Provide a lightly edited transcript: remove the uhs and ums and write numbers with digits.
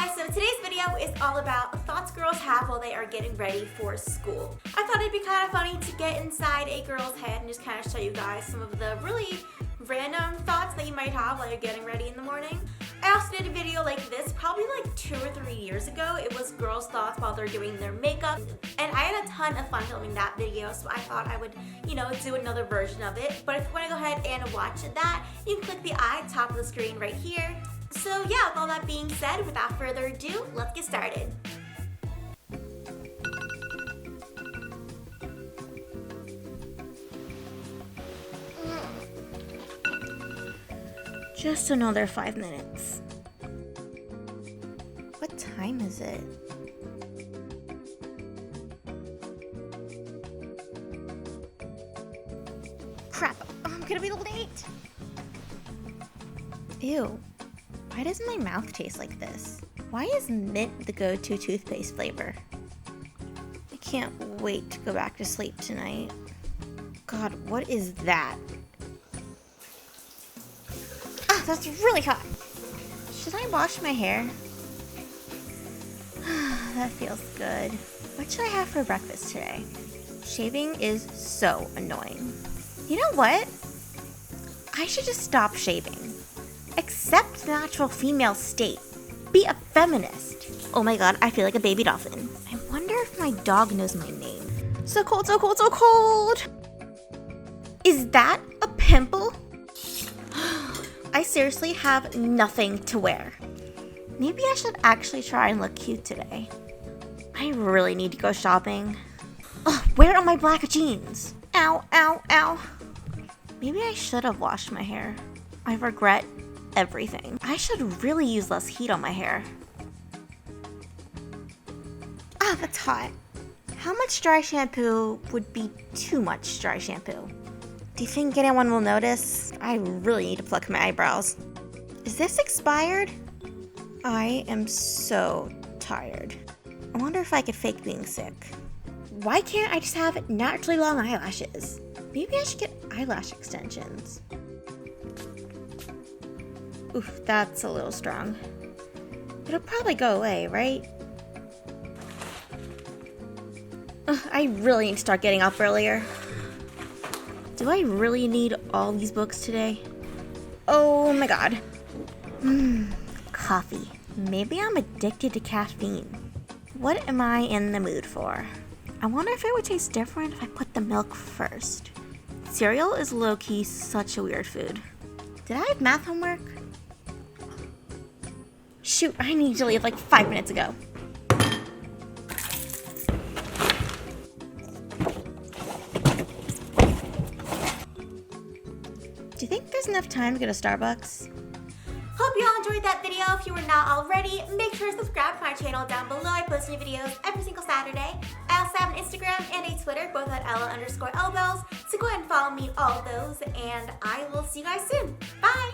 Hi guys, so today's video is all about thoughts girls have while they are getting ready for school. I thought it'd be kind of funny to get inside a girl's head and just kind of show you guys some of the really random thoughts that you might have while you're getting ready in the morning. I also did a video like this probably like 2 or 3 years ago. It was girls' thoughts while they're doing their makeup, and I had a ton of fun filming that video, so I thought I would, do another version of it. But if you want to go ahead and watch that, you can click the I at the top of the screen right here. So yeah, with all that being said, without further ado, let's get started. Just another 5 minutes. What time is it? Crap, I'm gonna be late. Ew. Why does my mouth taste like this? Why is mint the go-to toothpaste flavor? I can't wait to go back to sleep tonight. God, what is that? Ah, that's really hot. Should I wash my hair? That feels good. What should I have for breakfast today? Shaving is so annoying. You know what? I should just stop shaving. Accept the natural female state. Be a feminist. Oh my god, I feel like a baby dolphin. I wonder if my dog knows my name. So cold, so cold, so cold! Is that a pimple? I seriously have nothing to wear. Maybe I should actually try and look cute today. I really need to go shopping. Ugh, where are my black jeans? Ow, ow, ow. Maybe I should have washed my hair. I regret everything. I should really use less heat on my hair. Ah, that's hot. How much dry shampoo would be too much dry shampoo? Do you think anyone will notice? I really need to pluck my eyebrows. Is this expired? I am so tired. I wonder if I could fake being sick. Why can't I just have naturally long eyelashes? Maybe I should get eyelash extensions. Oof, that's a little strong. It'll probably go away, right? Ugh, I really need to start getting up earlier. Do I really need all these books today? Oh my god. Coffee. Maybe I'm addicted to caffeine. What am I in the mood for? I wonder if it would taste different if I put the milk first. Cereal is low-key such a weird food. Did I have math homework? Shoot, I need to leave like 5 minutes ago. Do you think there's enough time to go to Starbucks? Hope you all enjoyed that video. If you were not already, make sure to subscribe to my channel down below. I post new videos every single Saturday. I also have an Instagram and a Twitter, both at Ella_Elbells. So go ahead and follow me all those, and I will see you guys soon. Bye!